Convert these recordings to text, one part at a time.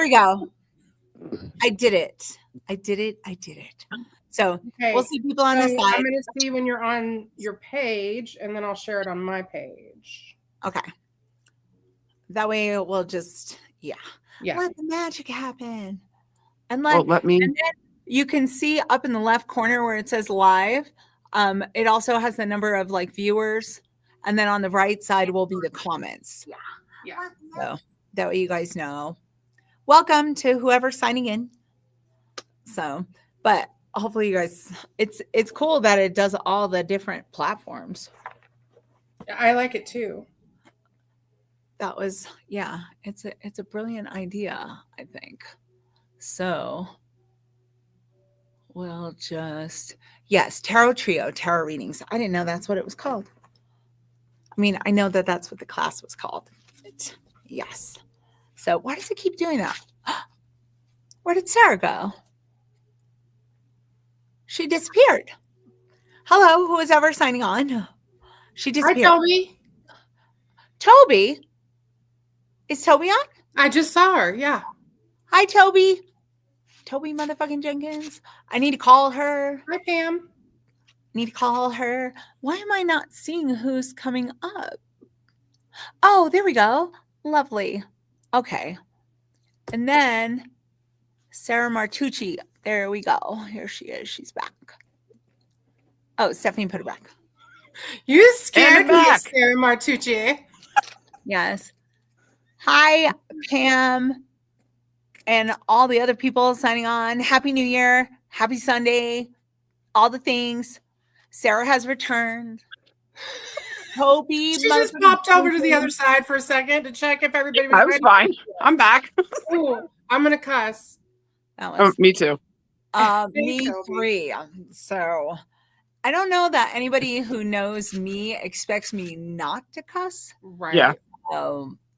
we go. I did it. So Okay. we'll see people on this side. I'm going to see when you're on your page, and then I'll share it on my page. Okay. That way we'll just, Yeah. let the magic happen. And let me. And then you can see up in the left corner where it says live. It also has the number of like viewers. And then on the right side will be the comments. Yeah. So that way you guys know. Welcome to whoever's signing in. So, but hopefully you guys, it's cool that it does all the different platforms. I like it too. That was, it's a brilliant idea, I think. So we'll just, Tarot Trio, Tarot Readings. I didn't know that's what it was called. I mean, I know that that's what the class was called. But yes. So why does it keep doing that? Where did Sarah go? She disappeared. Hello, who is ever signing on? She disappeared. Hi, Toby. Toby? Is Toby on? I just saw her. Yeah. Hi, Toby. Toby motherfucking Jenkins. I need to call her. Hi, Pam. Need to call her. Why am I not seeing who's coming up? Oh, there we go. Lovely. Okay. And then Sarah Martucci. There we go. Here she is. She's back. Oh, Stephanie put her back. You scared me, Sarah Martucci. Yes. Hi, Pam, and all the other people signing on. Happy New Year. Happy Sunday. All the things. Sarah has returned. Toby. She just popped over to the other side for a second to check if everybody was ready. I was fine. I'm back. Ooh, I'm going to cuss. That was, me too. Me three. So I don't know that anybody who knows me expects me not to cuss. Right. Yeah.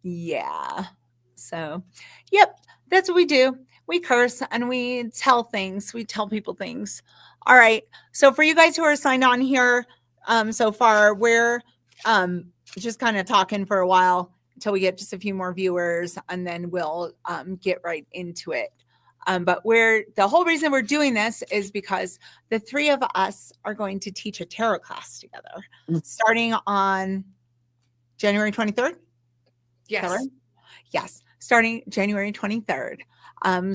Yeah. So, yep, that's what we do. We curse and we tell things. We tell people things. All right. So for you guys who are signed on here so far, we're just kind of talking for a while until we get just a few more viewers, and then we'll get right into it. But the whole reason we're doing this is because the three of us are going to teach a tarot class together, starting on January 23rd. Yes. Right? Yes. Starting January 23rd.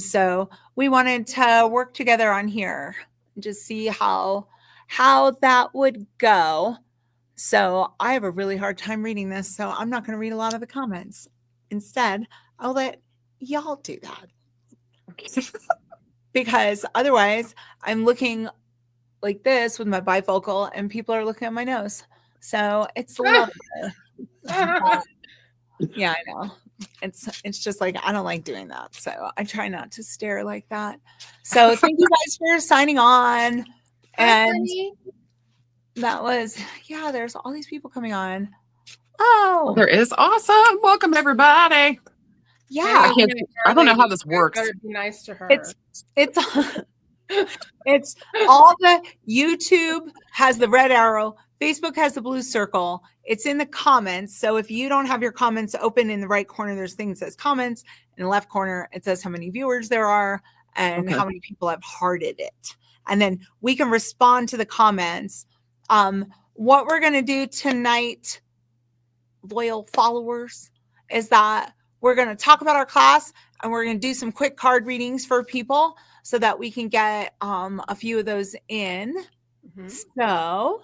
So we wanted to work together on here and just see how that would go. So I have a really hard time reading this, so I'm not going to read a lot of the comments. Instead, I'll let y'all do that. Because otherwise I'm looking like this with my bifocal and people are looking at my nose. So it's a little yeah, I know. It's just like I don't like doing that. So I try not to stare like that. So thank you guys for signing on. And that was, there's all these people coming on. Oh, there is. Awesome. Welcome everybody. Yeah. I don't know how this works. Better be nice to her. It's all the YouTube has the red arrow. Facebook has the blue circle. It's in the comments. So if you don't have your comments open in the right corner, there's things that says comments. In the left corner, it says how many viewers there are and how many people have hearted it. And then we can respond to the comments. What we're going to do tonight, loyal followers, is that we're going to talk about our class and we're going to do some quick card readings for people so that we can get a few of those in. So,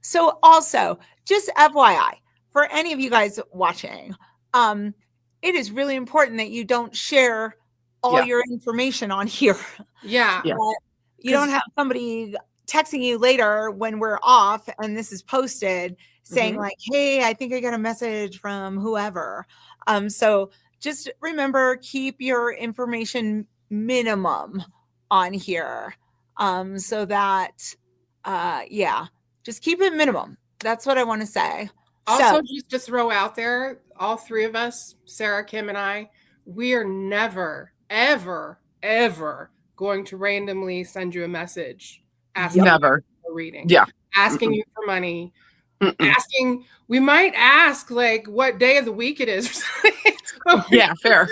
So also, just FYI, for any of you guys watching, it is really important that you don't share all your information on here. Yeah. You don't have somebody texting you later when we're off and this is posted saying like, hey, I think I got a message from whoever. So just remember, keep your information minimum on here. So that, just keep it minimum. That's what I want to say. Also, just to throw out there, all three of us, Sarah, Kim, and I, we are never, ever, ever going to randomly send you a message asking you for a reading. Yeah. Asking you for money. asking. We might ask like what day of the week it is. Or something. But Yeah, fair.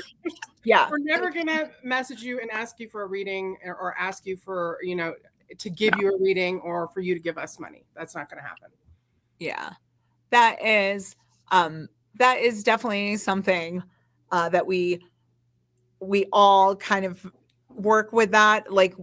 Yeah. we're never gonna message you and ask you for a reading or ask you for to give you a reading or for you to give us money. That's not gonna happen. Yeah. That is definitely something that we all kind of work with, that like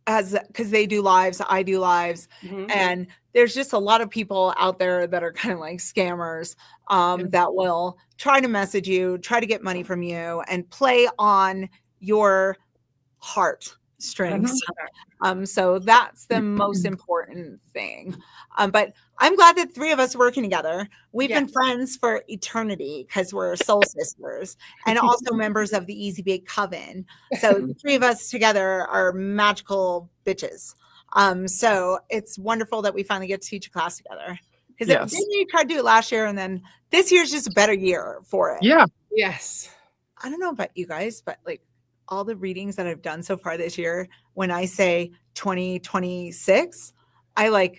because they do lives, I do lives, and there's just a lot of people out there that are kind of like scammers that will try to message you, try to get money from you, and play on your heart strings. So that's the most important thing. But I'm glad that three of us are working together. We've been friends for eternity because we're soul sisters and also members of the Easy Bake Coven. So the three of us together are magical bitches. So it's wonderful that we finally get to teach a class together. Because we tried to do it last year, and then this year's just a better year for it. Yeah. Yes. I don't know about you guys, but like all the readings that I've done so far this year, when I say 2026, I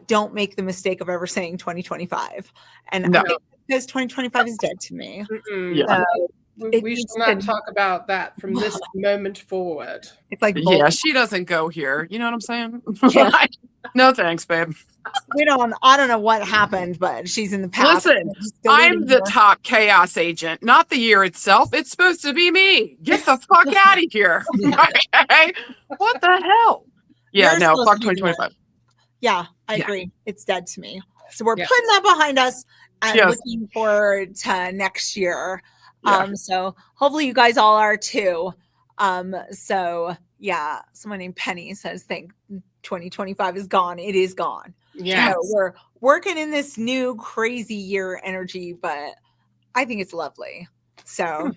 don't make the mistake of ever saying 2025. And I think because 2025 is dead to me. Yeah. We shall not talk about that from this moment forward. It's like, she doesn't go here. You know what I'm saying? Yeah. No, thanks, babe. I don't know what happened, but she's in the past. Listen, I'm the top chaos agent, not the year itself. It's supposed to be me. Get the fuck out of here. Okay? What the hell? Yeah, no, fuck 2025. Yeah, I agree. It's dead to me. So we're putting that behind us and looking forward to next year. So hopefully you guys all are too. So yeah, someone named Penny says, think 2025 is gone. It is gone. Yeah. So we're working in this new crazy year energy, but I think it's lovely. So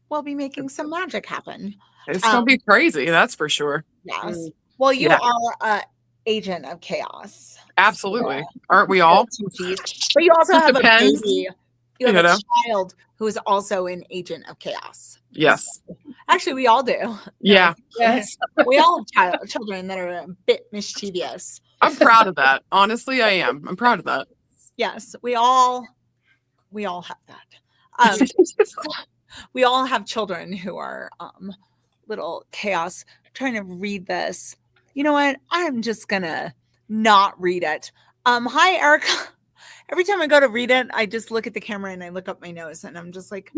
we'll be making some magic happen. It's gonna be crazy, that's for sure. Yes. Well, you are an agent of chaos. Absolutely. Aren't we all? But you also have a baby. You have a child who is also an agent of chaos. Yes. Actually, we all do. Yeah. Yes. We all have children that are a bit mischievous. I'm proud of that. Honestly, I am. I'm proud of that. Yes, we all have that. We all have children who are little chaos. I'm trying to read this. You know what? I'm just gonna not read it. Hi, Erica. Every time I go to read it, I just look at the camera and I look up my nose, and I'm just like,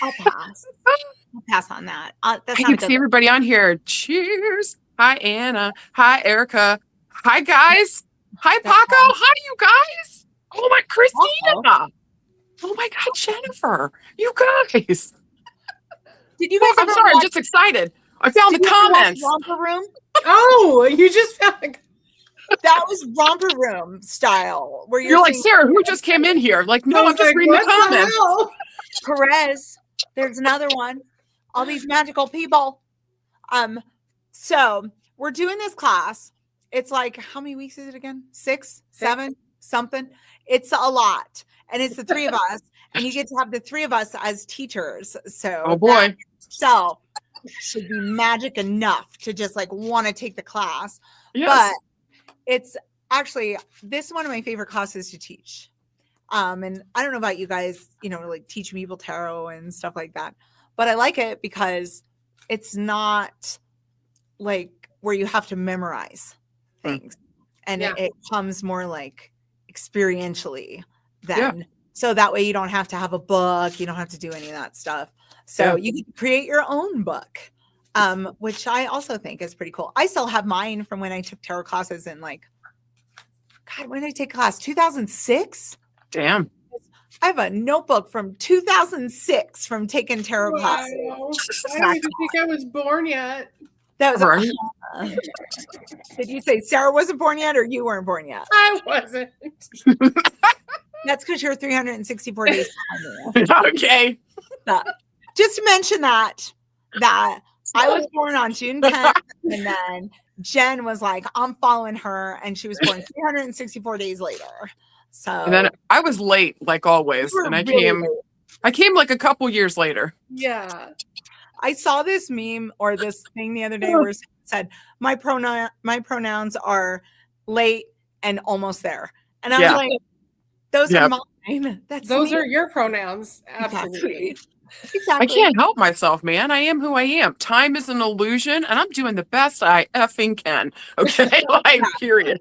I'll pass. I'll pass on that. I can see everybody on here. Cheers. Hi, Anna. Hi, Erica. Hi, guys. Hi, Paco. Hi, you guys. Oh, my Christina. Oh, my God, Jennifer. You guys. Did you guys I'm sorry. I'm just excited. I found the comments. Romper Room? Oh, you just found that was Romper Room style. Where you're like, Sarah, who just came in here? Like, no, I'm just reading the comments. Perez. There's another one. All these magical people. So we're doing this class. It's like, how many weeks is it again? 6, 7, something. It's a lot. And it's the three of us. And you get to have the three of us as teachers. So oh boy. So should be magic enough to just like want to take the class. Yes. But it's actually, this is one of my favorite classes to teach. And I don't know about you guys, like teaching people tarot and stuff like that. But I like it because it's not like where you have to memorize things. And it comes more like experientially then. So that way you don't have to have a book. You don't have to do any of that stuff. So you can create your own book, which I also think is pretty cool. I still have mine from when I took tarot classes in when did I take class? 2006? Damn. I have a notebook from 2006 from taking tarot classes. I don't even think I was born yet. That was Did you say Sarah wasn't born yet or you weren't born yet? I wasn't. That's because you're 364 days behind me. Okay. Just to mention that I was born on June 10th, and then Jen was like, I'm following her, and she was born 364 days later. So and then I was late, like always, and I came like a couple years later. Yeah. I saw this meme or this thing the other day where it said, my pronouns are late and almost there. And I was Yeah. like, those Yeah. are mine. That's Those me. are your pronouns. Absolutely. Exactly. I can't help myself, man. I am who I am. Time is an illusion, and I'm doing the best I effing can. Okay, like period.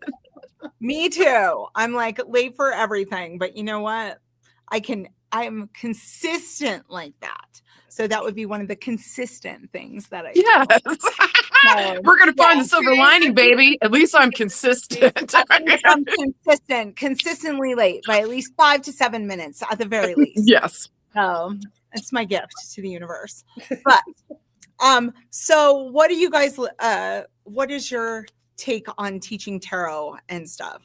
Me too. I'm like late for everything, but you know what? I'm consistent like that. So that would be one of the consistent things that I do. Yes, So, we're gonna find yeah. the silver lining, baby. At least I'm consistent. I'm consistently late by at least 5 to 7 minutes at the very least. Yes. It's my gift to the universe. But so what do you guys what is your take on teaching tarot and stuff?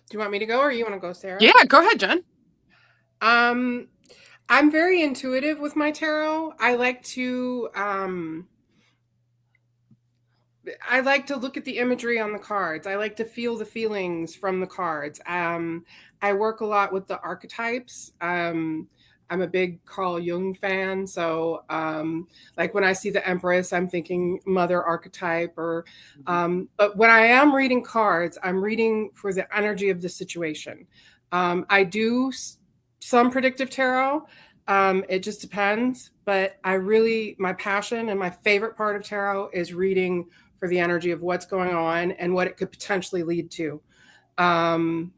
Do you want me to go or you want to go, Sarah? Yeah, go ahead, Jen. I'm very intuitive with my tarot. I like to look at the imagery on the cards. I like to feel the feelings from the cards. I work a lot with the archetypes. I'm a big Carl Jung fan. So like when I see the Empress, I'm thinking mother archetype but when I am reading cards, I'm reading for the energy of the situation. I do some predictive tarot. It just depends, but my passion and my favorite part of tarot is reading for the energy of what's going on and what it could potentially lead to.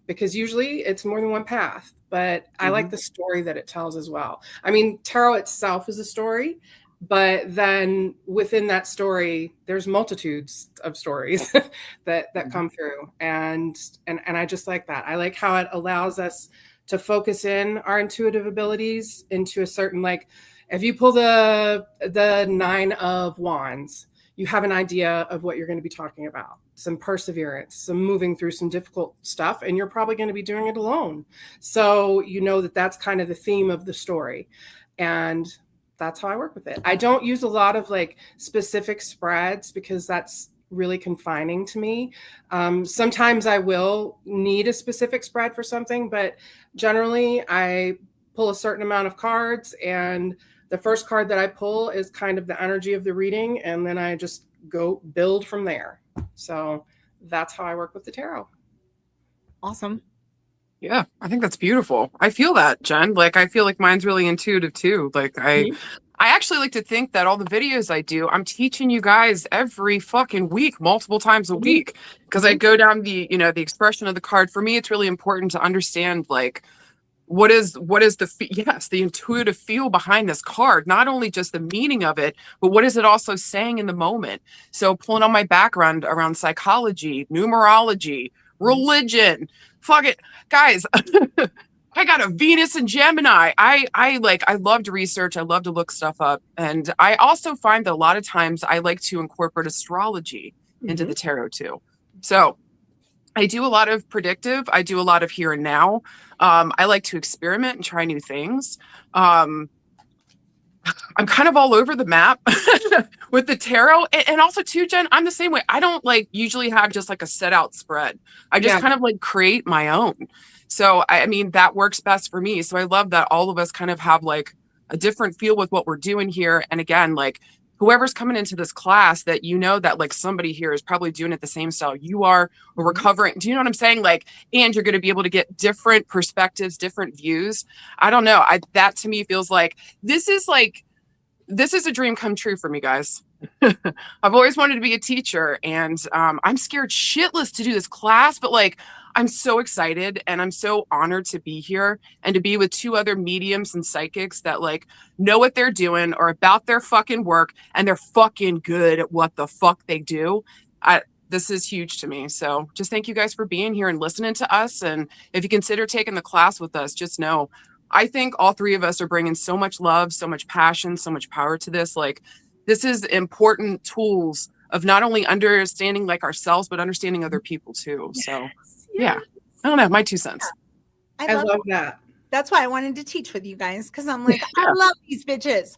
Because usually it's more than one path, but I like the story that it tells as well. I mean, tarot itself is a story, but then within that story, there's multitudes of stories that come through. And I just like that. I like how it allows us to focus in our intuitive abilities into a certain, like, if you pull the 9 of Wands, you have an idea of what you're going to be talking about. Some perseverance, some moving through some difficult stuff, and you're probably going to be doing it alone. So you know that that's kind of the theme of the story. And that's how I work with it. I don't use a lot of like specific spreads because that's really confining to me. Sometimes I will need a specific spread for something, but generally I pull a certain amount of cards, and the first card that I pull is kind of the energy of the reading, and then I just go build from there. So that's how I work with the tarot. Awesome. Yeah, I think that's beautiful. I feel that, Jen. Like, I feel like mine's really intuitive too. Like, I actually like to think that all the videos I do, I'm teaching you guys every fucking week, multiple times a week, because I go down the expression of the card. For me, it's really important to understand, like, what is the intuitive feel behind this card, not only just the meaning of it, but what is it also saying in the moment. So pulling on my background around psychology, numerology, religion, fuck it, guys. I got a Venus and Gemini. I love to research. I love to look stuff up. And I also find that a lot of times I like to incorporate astrology into the tarot too. So I do a lot of predictive. I do a lot of here and now. I like to experiment and try new things. I'm kind of all over the map with the tarot. And also too, Jen, I'm the same way. I don't like usually have just like a set out spread. I just kind of like create my own. So, I mean, that works best for me. So I love that all of us kind of have like a different feel with what we're doing here. And again, like whoever's coming into this class, that you know that like somebody here is probably doing it the same style you are, or recovering. Do you know what I'm saying? Like, and you're going to be able to get different perspectives, different views. I don't know. That to me feels like this is a dream come true for me, guys. I've always wanted to be a teacher, and I'm scared shitless to do this class, but like, I'm so excited and I'm so honored to be here and to be with 2 other mediums and psychics that like know what they're doing or about their fucking work, and they're fucking good at what the fuck they do. This is huge to me. So just thank you guys for being here and listening to us. And if you consider taking the class with us, just know, I think all 3 of us are bringing so much love, so much passion, so much power to this. Like, this is important tools of not only understanding like ourselves, but understanding other people too. So yeah, I don't know, my 2 cents. I love that. That's why I wanted to teach with you guys, because I'm like, I love these bitches.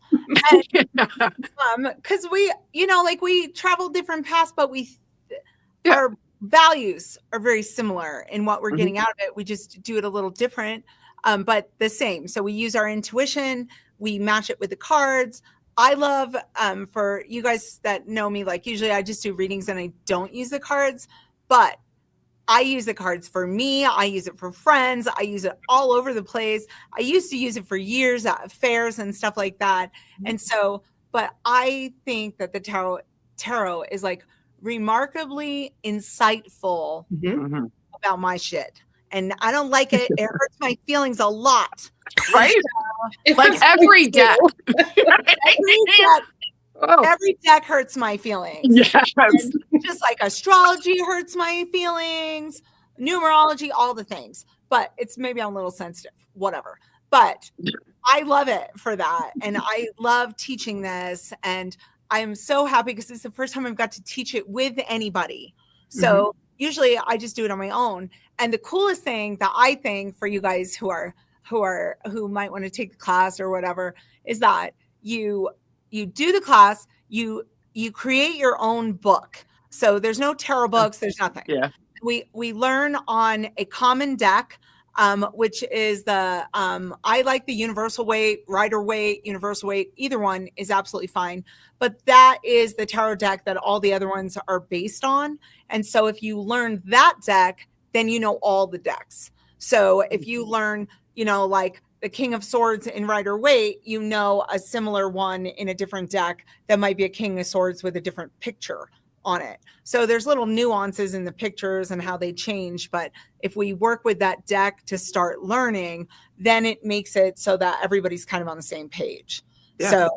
Because we, like we travel different paths, but our values are very similar in what we're getting out of it. We just do it a little different, but the same. So we use our intuition, we match it with the cards. I love, for you guys that know me, like usually I just do readings and I don't use the cards, but I use the cards for me. I use it for friends. I use it all over the place. I used to use it for years at fairs and stuff like that. And so, but I think that the tarot is like remarkably insightful Mhm. about my shit. And I don't like it. It hurts my feelings a lot. Right? It Like hurts every me deck. too. Oh, Every deck hurts my feelings. yes. Just like astrology hurts my feelings, numerology, all the things. But it's maybe I'm a little sensitive, whatever. But I love it for that. And I love teaching this. And I am so happy because it's the first time I've got to teach it with anybody. So usually I just do it on my own. And the coolest thing that I think for you guys who might want to take the class or whatever is that you do the class, you create your own book. So there's no tarot books, there's nothing. Yeah. We learn on a common deck, which is the I like the universal weight, Rider weight, universal weight, either one is absolutely fine. But that is the tarot deck that all the other ones are based on. And so if you learn that deck, then you know all the decks. So if you learn, like the King of Swords in Rider Waite, you know a similar one in a different deck that might be a King of Swords with a different picture on it. So there's little nuances in the pictures and how they change. But if we work with that deck to start learning, then it makes it so that everybody's kind of on the same page. Yeah. So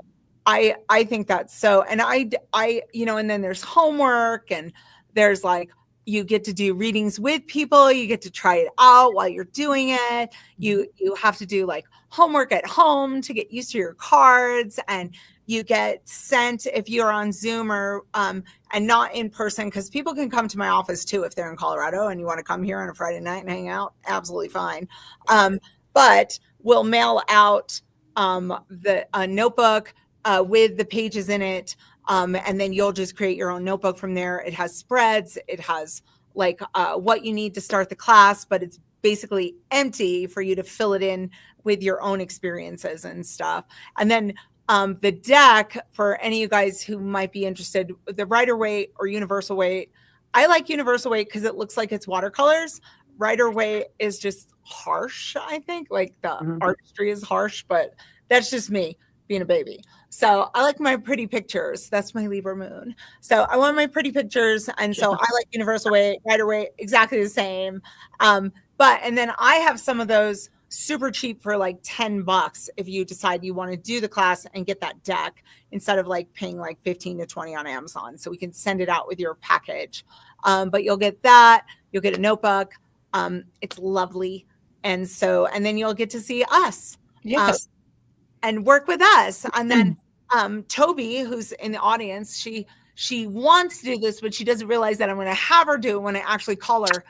I think that's so, and I, and then there's homework and there's like, you get to do readings with people. You get to try it out while you're doing it. You have to do like homework at home to get used to your cards, and you get sent if you're on Zoom or and not in person, because people can come to my office too if they're in Colorado and you want to come here on a Friday night and hang out. Absolutely fine. But we'll mail out a notebook with the pages in it. And then you'll just create your own notebook from there. It has spreads. It has like what you need to start the class, but it's basically empty for you to fill it in with your own experiences and stuff. And then the deck, for any of you guys who might be interested, the Rider Waite or Universal Weight. I like Universal Weight because it looks like it's watercolors. Rider Waite is just harsh, I think. Like the artistry is harsh, but that's just me being a baby. So I like my pretty pictures. That's my Libra moon. So I want my pretty pictures. And so I like Universal Weight, Rider Waite, exactly the same. And then I have some of those super cheap for like $10 if you decide you want to do the class and get that deck instead of like paying like 15 to 20 on Amazon. So we can send it out with your package. But you'll get that. You'll get a notebook. It's lovely. And then you'll get to see us. Yes. And work with us. And then Toby, who's in the audience, she wants to do this, but she doesn't realize that I'm going to have her do it when I actually call her,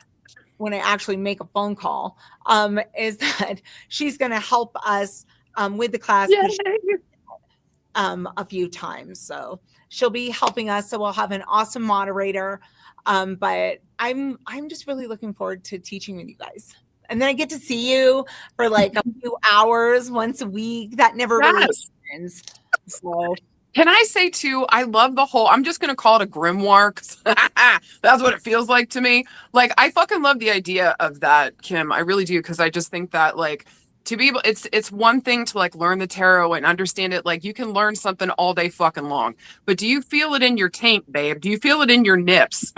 when I actually make a phone call, is that she's going to help us with the class a few times. So she'll be helping us. So we'll have an awesome moderator. But I'm just really looking forward to teaching with you guys. And then I get to see you for like a few hours once a week. That never really happens. So can I say too, I love the whole, I'm just going to call it a grimoire. That's what it feels like to me. Like, I fucking love the idea of that, Kim. I really do. Cause I just think that like, to be able, it's one thing to like learn the tarot and understand it. Like you can learn something all day fucking long, but do you feel it in your taint, babe? Do you feel it in your nips?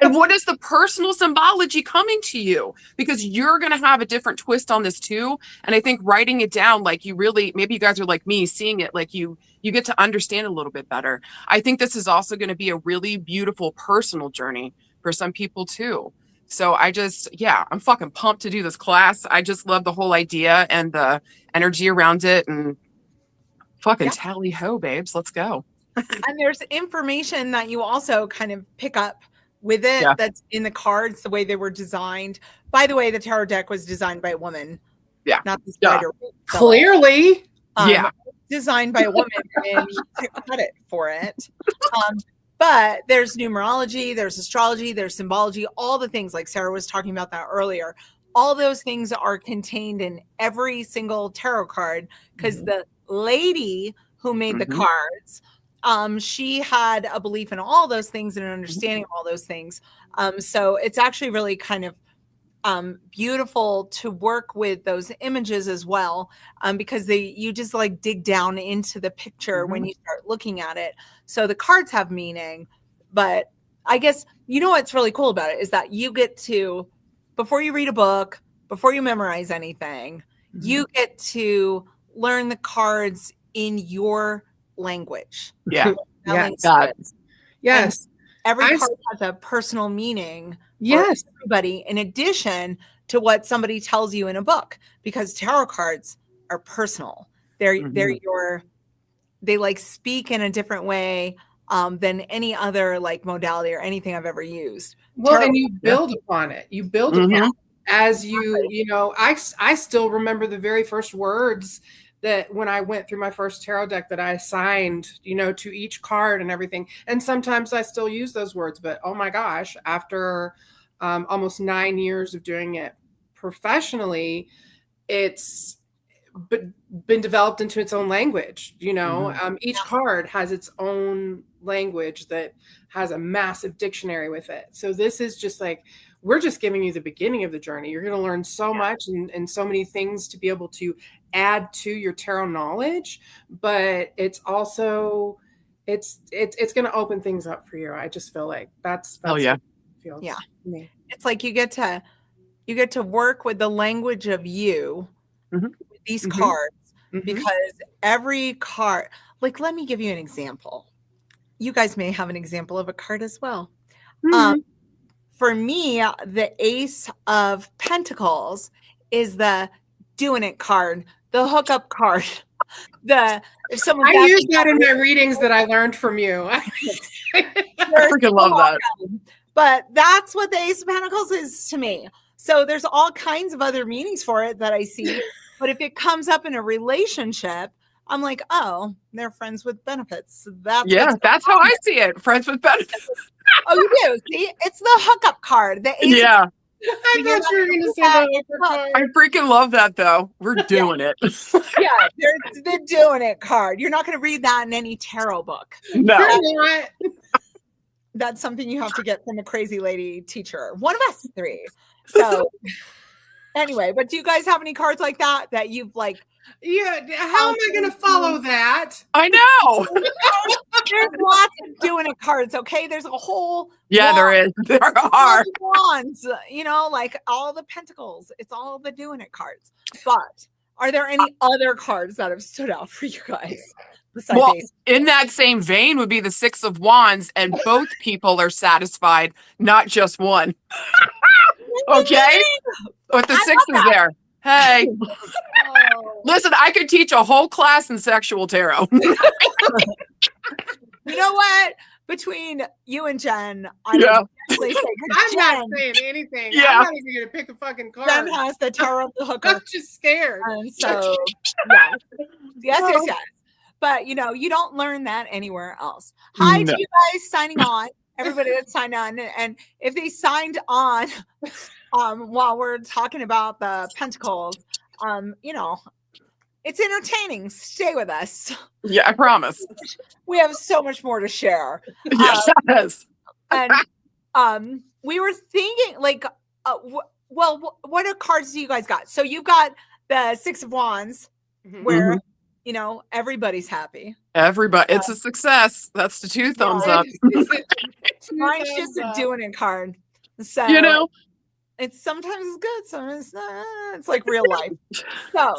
And what is the personal symbology coming to you? Because you're going to have a different twist on this too. And I think writing it down, like you really, maybe you guys are like me, seeing it, like you get to understand a little bit better. I think this is also going to be a really beautiful personal journey for some people too. So I'm fucking pumped to do this class. I just love the whole idea and the energy around it, and fucking tally ho, babes. Let's go. And there's information that you also kind of pick up with it that's in the cards, the way they were designed. By the way, the tarot deck was designed by a woman. Yeah. Not this writer. Clearly. Designed by a woman, and you took credit for it. But there's numerology, there's astrology, there's symbology, all the things like Sarah was talking about that earlier. All those things are contained in every single tarot card because the lady who made the cards she had a belief in all those things and an understanding of all those things. So it's actually really kind of beautiful to work with those images as well, because you just like dig down into the picture when you start looking at it. So the cards have meaning, but I guess you know what's really cool about it is that you get to, before you read a book, before you memorize anything, you get to learn the cards in your language. Yeah. Yes. Yes. And every I- card has a personal meaning. Yes. For everybody, in addition to what somebody tells you in a book, because tarot cards are personal. They like speak in a different way than any other like modality or anything I've ever used. Well, Tarot- and you build upon it. You build upon it as you know, I still remember the very first words that when I went through my first tarot deck that I assigned, you know, to each card and everything. And sometimes I still use those words, but oh my gosh, after almost 9 years of doing it professionally, it's been developed into its own language, you know. Each card has its own language that has a massive dictionary with it. So this is just like, we're just giving you the beginning of the journey. You're going to learn so much and so many things to be able to add to your tarot knowledge, but it's also it's going to open things up for you. I just feel like that's Oh yeah. Feels Yeah. to me. It's like you get to work with the language of you with these cards, because every card, like, let me give you an example. You guys may have an example of a card as well. For me, the Ace of Pentacles is the doing it card, the hookup card. If someone I use that in my readings that I learned from you. I freaking love that. But that's what the Ace of Pentacles is to me. So there's all kinds of other meanings for it that I see. But if it comes up in a relationship, I'm like, oh, they're friends with benefits. That's how I see it. Friends with benefits. Oh, you do? See, it's the hookup card. The Ace Yeah. I thought you were going to say that. I freaking love that though. We're doing it. Yeah, they're the doing it card. You're not going to read that in any tarot book. No. That's something you have to get from a crazy lady teacher. One of us three. So anyway, but do you guys have any cards like that you've like? Yeah, how am I going to follow that? I know. There's lots of doing it cards, okay? There's a whole there is. There are wands, you know, like all the pentacles. It's all the doing it cards. But are there any other cards that have stood out for you guys? Well, in that same vein would be the Six of Wands, and both people are satisfied, not just one. Okay? With the sixes there. Hey. Listen, I could teach a whole class in sexual tarot. You know what? Between you and Jen, I'm not saying anything. Yeah. I'm not even going to pick a fucking card. Jen has the tarot of the hooker. I'm just scared. And so, yes. But, you know, you don't learn that anywhere else. Hi to you guys signing on. Everybody that signed on. And if they signed on while we're talking about the pentacles, you know, it's entertaining. Stay with us. Yeah, I promise. We have so much more to share. Yes. And we were thinking, like, what cards do you guys got? So you've got the Six of Wands, where you know everybody's happy. Everybody, it's a success. That's the 2 thumbs up. Mine's just a doing it card. So you know, it's sometimes good, sometimes it's not. It's like real life. So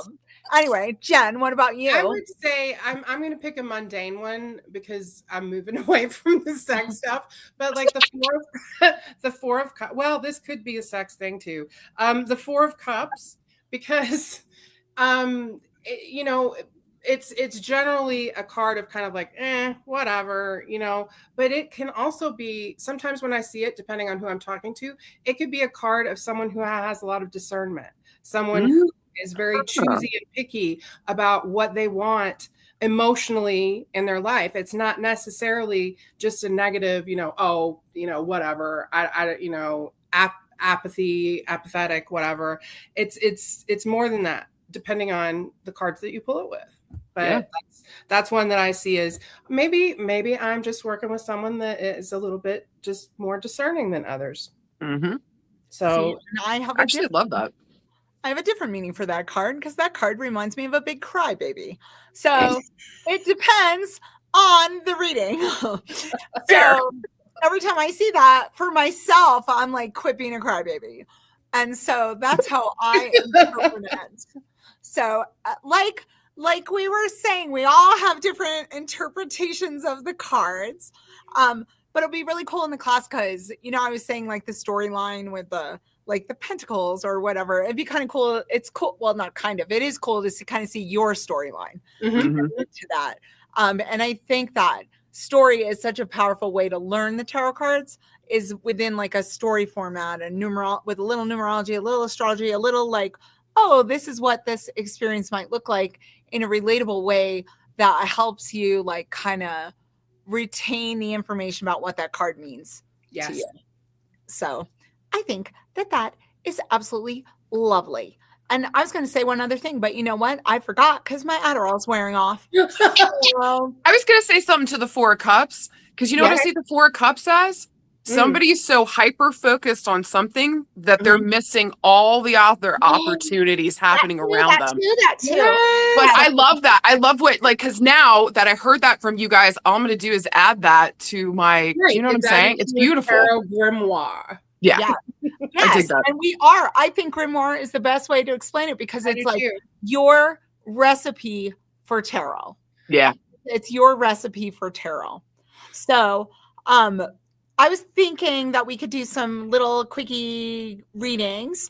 anyway, Jen, what about you? I would say I'm going to pick a mundane one because I'm moving away from the sex stuff. But like the four of cups. Well, this could be a sex thing too. The Four of Cups, because you know, it's generally a card of kind of like whatever, you know, but it can also be, sometimes when I see it, depending on who I'm talking to, it could be a card of someone who has a lot of discernment, someone who is very choosy and picky about what they want emotionally in their life. It's not necessarily just a negative, you know, oh, you know, whatever, I you know, apathy, apathetic, whatever. It's more than that, depending on the cards that you pull it with. But That's one that I see as maybe I'm just working with someone that is a little bit just more discerning than others. Mm-hmm. So and I have Actually, love that. I have a different meaning for that card because that card reminds me of a big crybaby. So it depends on the reading. Fair. So every time I see that for myself, I'm like quit being a crybaby. And so that's how I interpret it. So like we were saying, we all have different interpretations of the cards. But it'll be really cool in the class because, you know, I was saying like the storyline with the pentacles or whatever. It'd be kind of cool. It's cool. Well, not kind of. It is cool to kind of see your storyline to that. And I think that story is such a powerful way to learn the tarot cards is within like a story format and with a little numerology, a little astrology, a little like, oh, this is what this experience might look like in a relatable way that helps you like kind of retain the information about what that card means to you. So I think that is absolutely lovely. And I was going to say one other thing, but you know what? I forgot because my Adderall's wearing off. I was going to say something to the Four of Cups because you know what I see the Four of Cups as? Somebody's so hyper focused on something that they're missing all the other opportunities happening around them. That too. But I love that. I love what, like, because now that I heard that from you guys, all I'm going to do is add that to my, do you know what I'm saying? It's beautiful. Tarot grimoire. Yeah. Yes. And I think grimoire is the best way to explain it because it's like your recipe for tarot. Yeah. It's your recipe for tarot. So, I was thinking that we could do some little quickie readings.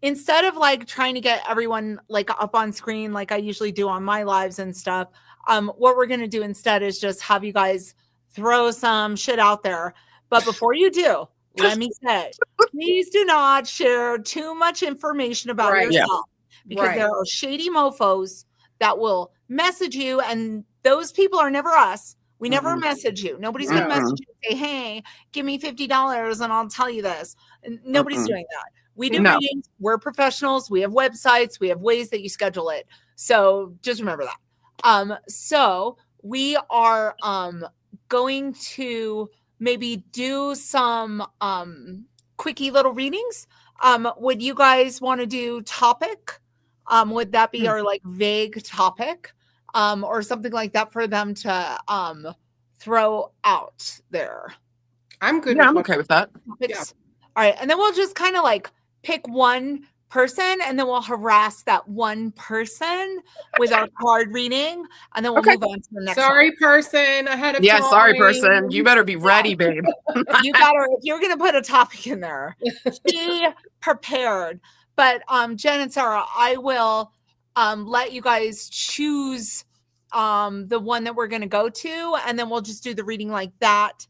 Instead of like trying to get everyone like up on screen like I usually do on my lives and stuff, what we're going to do instead is just have you guys throw some shit out there. But before you do, let me say, please do not share too much information about yourself because there are shady mofos that will message you, and those people are never us. We never message you. Nobody's going to message you and say, hey, give me $50 and I'll tell you this. And nobody's doing that. We do readings. We're professionals. We have websites. We have ways that you schedule it. So just remember that. So we are going to maybe do some quickie little readings. Would you guys want to do topic? Would that be our like vague topic? Or something like that for them to throw out there. I'm good. Yeah, I'm okay with that. Yeah. All right. And then we'll just kind of like pick one person and then we'll harass that one person with our card reading. And then we'll move on to the next one. Person ahead of time. Sorry, person. You better be ready, babe. You gotta, if you're going to put a topic in there, be prepared. But Jen and Sarah, I will let you guys choose the one that we're going to go to, and then we'll just do the reading like that,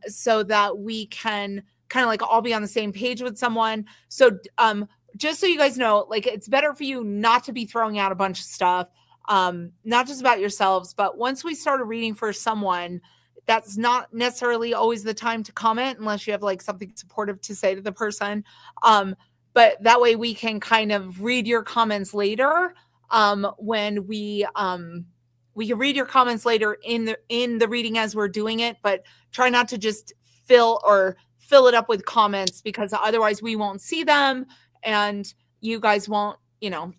so that we can kind of like all be on the same page with someone. So just so you guys know, like it's better for you not to be throwing out a bunch of stuff, not just about yourselves, but once we start a reading for someone, that's not necessarily always the time to comment unless you have like something supportive to say to the person. But that way we can kind of read your comments later. When we can read your comments later in the reading as we're doing it, but try not to just fill it up with comments because otherwise we won't see them and you guys won't,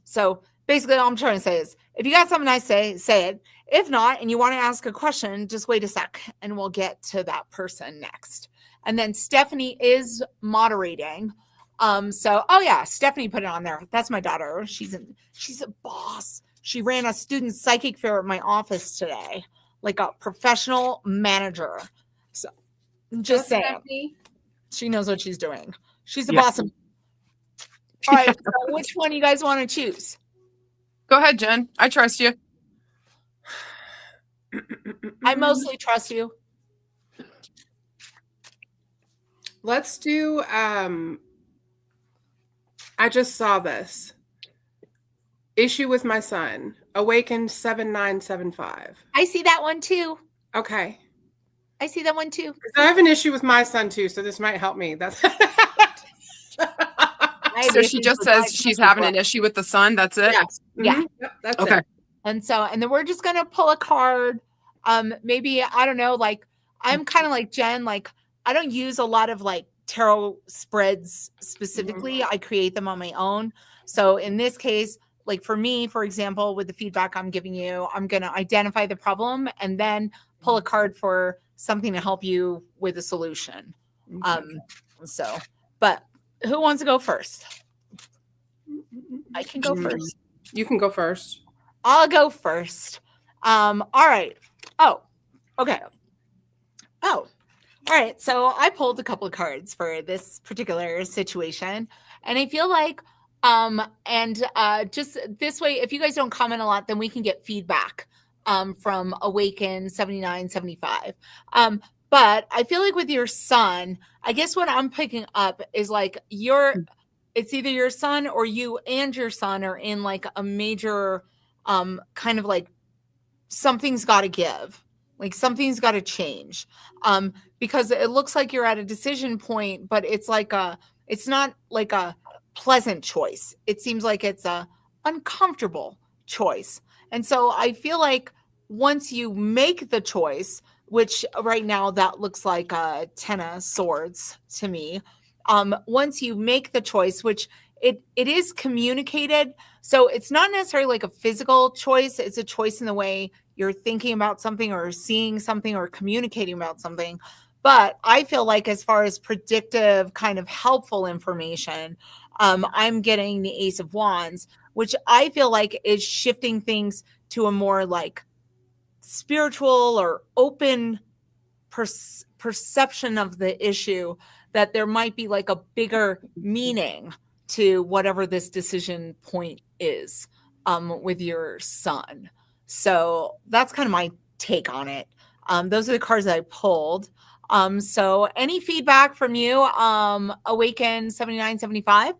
so basically all I'm trying to say is if you got something nice to say it. If not, and you want to ask a question, just wait a sec and we'll get to that person next. And then Stephanie is moderating. Stephanie put it on there. That's my daughter. She's a boss. She ran a student psychic fair at my office today, like a professional manager. So just saying, Stephanie. She knows what she's doing. She's a boss. All right. So which one you guys want to choose? Go ahead, Jen. I trust you. I mostly trust you. Let's do, I just saw this. Issue with my son. Awakened 7975. I see that one too. Okay. I see that one too. I have an issue with my son too, so this might help me. That's so she just says she's having an issue with the sun. That's it? Yes. Yeah. Yep, that's okay. it. And then we're just going to pull a card. Maybe, I don't know, like I'm kind of like Jen, like I don't use a lot of like tarot spreads specifically. I create them on my own. So in this case, like for me, for example, with the feedback I'm giving you, I'm going to identify the problem and then pull a card for something to help you with a solution. But who wants to go first? I can go first. You can go first. I'll go first. All right. Oh, okay. Oh, all right. So I pulled a couple of cards for this particular situation, and I feel like, just this way, if you guys don't comment a lot, then we can get feedback, from Awaken 7975. But I feel like with your son, I guess what I'm picking up is like it's either your son or you and your son are in like a major, kind of like something's got to give, like something's got to change, because it looks like you're at a decision point, but it's not like a pleasant choice. It seems like it's a uncomfortable choice. And so I feel like once you make the choice, which right now that looks like a 10 of swords to me. Once you make the choice, which it is communicated. So it's not necessarily like a physical choice. It's a choice in the way you're thinking about something or seeing something or communicating about something. But I feel like as far as predictive kind of helpful information, I'm getting the Ace of Wands, which I feel like is shifting things to a more like spiritual or open perception of the issue, that there might be like a bigger meaning to whatever this decision point is, with your son. So that's kind of my take on it. Those are the cards that I pulled. So any feedback from you, Awaken 7975,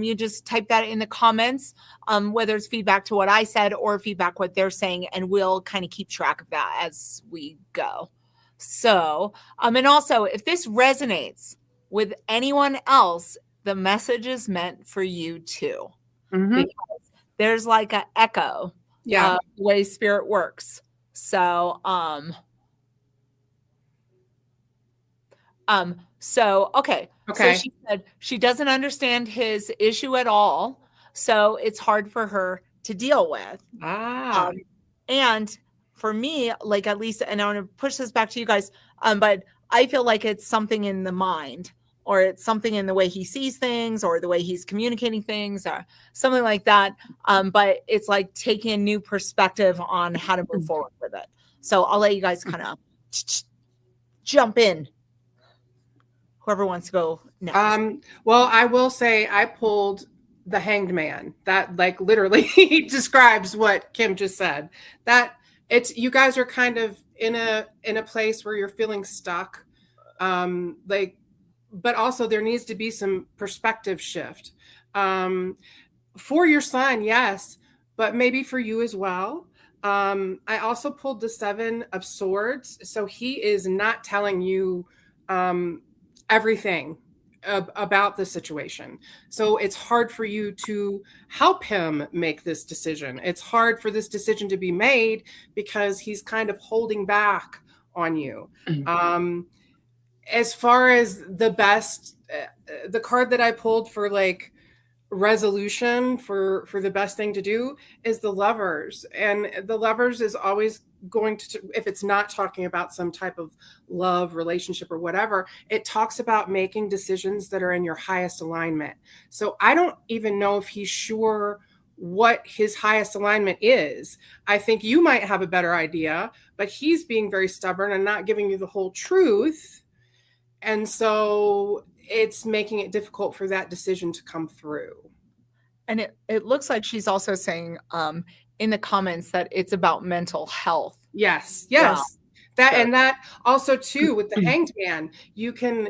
you just type that in the comments, whether it's feedback to what I said or feedback what they're saying, and we'll kind of keep track of that as we go. So, and also if this resonates with anyone else, the message is meant for you too, because there's like an echo, the way spirit works. So, okay. So she said she doesn't understand his issue at all. So it's hard for her to deal with. And for me, like at least, and I want to push this back to you guys, but I feel like it's something in the mind, or it's something in the way he sees things, or the way he's communicating things, or something like that. But it's like taking a new perspective on how to move forward with it. So I'll let you guys kind of jump in. Whoever wants to go next. Well, I will say I pulled the Hanged Man. That like literally describes what Kim just said. That it's, you guys are kind of in a place where you're feeling stuck. But also there needs to be some perspective shift. For your son, yes, but maybe for you as well. I also pulled the Seven of Swords. So he is not telling you everything about the situation. So it's hard for you to help him make this decision. It's hard for this decision to be made because he's kind of holding back on you. As far as the best, the card that I pulled for like resolution for the best thing to do is the Lovers. And the Lovers is always going to, if it's not talking about some type of love relationship or whatever, it talks about making decisions that are in your highest alignment. So I don't even know if he's sure what his highest alignment is. I think you might have a better idea, but he's being very stubborn and not giving you the whole truth. And so it's making it difficult for that decision to come through. And it looks like she's also saying in the comments that it's about mental health. Yes. Yeah. And that also too, with the Hanged Man, you can,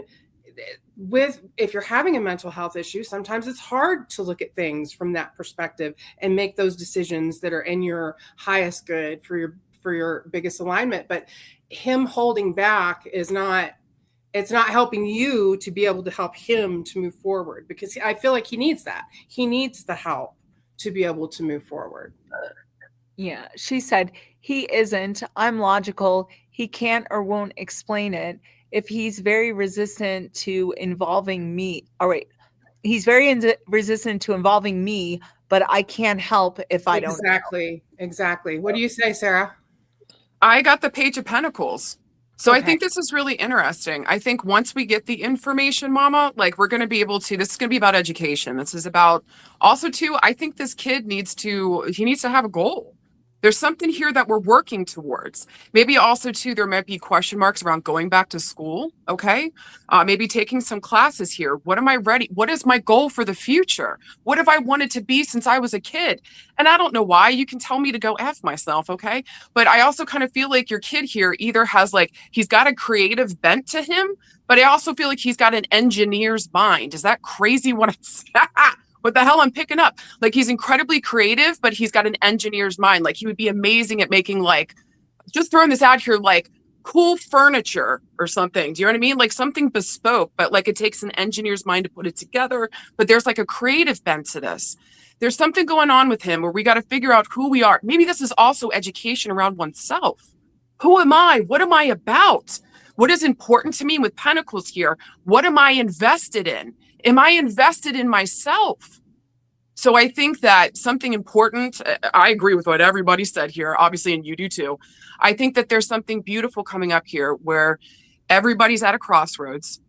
if you're having a mental health issue, sometimes it's hard to look at things from that perspective and make those decisions that are in your highest good for your biggest alignment. But him holding back is not, it's not helping you to be able to help him to move forward, because I feel like he needs that. He needs the help to be able to move forward. Yeah, she said, he isn't. I'm logical. He can't or won't explain it. If he's very resistant to involving me, all right, he's very resistant to involving me, but I can't help if I don't know. Exactly. What do you say, Sarah? I got the Page of Pentacles. So I Okay. think this is really interesting. I think once we get the information, Mama, like we're going to be able to, this is going to be about education. This is about also too, I think this kid he needs to have a goal. There's something here that we're working towards. Maybe also too, there might be question marks around going back to school. Okay. Maybe taking some classes here. What am I ready? What is my goal for the future? What have I wanted to be since I was a kid? And I don't know why. You can tell me to go F myself. Okay. But I also kind of feel like your kid here either has like, he's got a creative bent to him, but I also feel like he's got an engineer's mind. Is that crazy what I said? What the hell I'm picking up? Like he's incredibly creative, but he's got an engineer's mind. Like he would be amazing at making like, just throwing this out here, like cool furniture or something. Do you know what I mean? Like something bespoke, but like it takes an engineer's mind to put it together. But there's like a creative bent to this. There's something going on with him where we got to figure out who we are. Maybe this is also education around oneself. Who am I? What am I about? What is important to me with Pentacles here? What am I invested in? Am I invested in myself? So I think that something important, I agree with what everybody said here, obviously, and you do too. I think that there's something beautiful coming up here where everybody's at a crossroads.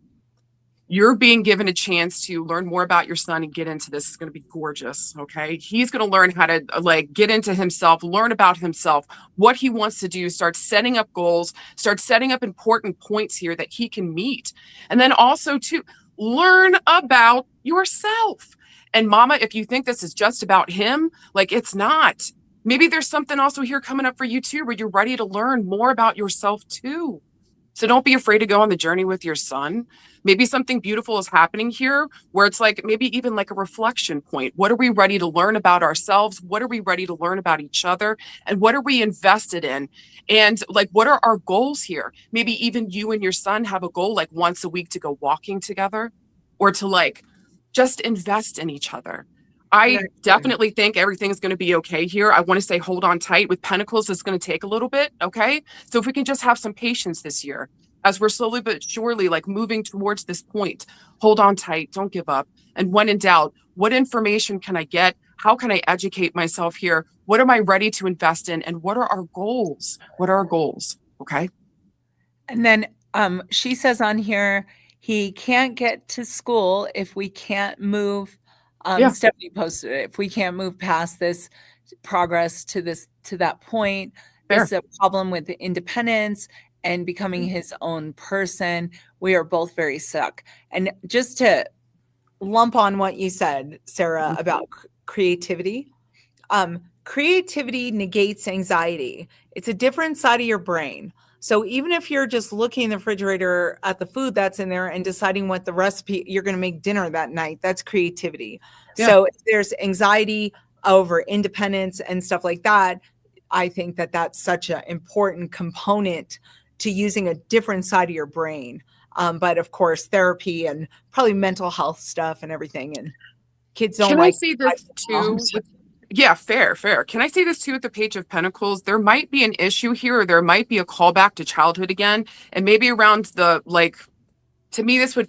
You're being given a chance to learn more about your son and get into this. It's going to be gorgeous. Okay. He's going to learn how to like get into himself, learn about himself, what he wants to do, start setting up goals, start setting up important points here that he can meet. And then also to learn about yourself. And Mama, if you think this is just about him, like it's not. Maybe there's something also here coming up for you too, where you're ready to learn more about yourself too. So don't be afraid to go on the journey with your son. Maybe something beautiful is happening here where it's like maybe even like a reflection point. What are we ready to learn about ourselves? What are we ready to learn about each other? And what are we invested in? And like, what are our goals here? Maybe even you and your son have a goal like once a week to go walking together or to like just invest in each other. I definitely think everything's going to be okay here. I want to say hold on tight. With Pentacles, it's going to take a little bit. Okay. So if we can just have some patience this year as we're slowly but surely like moving towards this point, hold on tight. Don't give up. And when in doubt, what information can I get? How can I educate myself here? What am I ready to invest in? And what are our goals? What are our goals? Okay. And then she says on here, he can't get to school if we can't move. Stephanie posted it. If we can't move past this progress to that point, there's a problem with the independence and becoming his own person. We are both very stuck. And just to lump on what you said, Sarah, about creativity, creativity negates anxiety. It's a different side of your brain. So even if you're just looking in the refrigerator at the food that's in there and deciding what the recipe you're going to make dinner that night, that's creativity. Yeah. So if there's anxiety over independence and stuff like that, I think that that's such an important component to using a different side of your brain. But of course, therapy and probably mental health stuff and everything. And kids don't like. Can I see this too? Yeah, fair. Can I say this too with the Page of Pentacles? There might be an issue here, or there might be a callback to childhood again. And maybe around the, like, to me, this would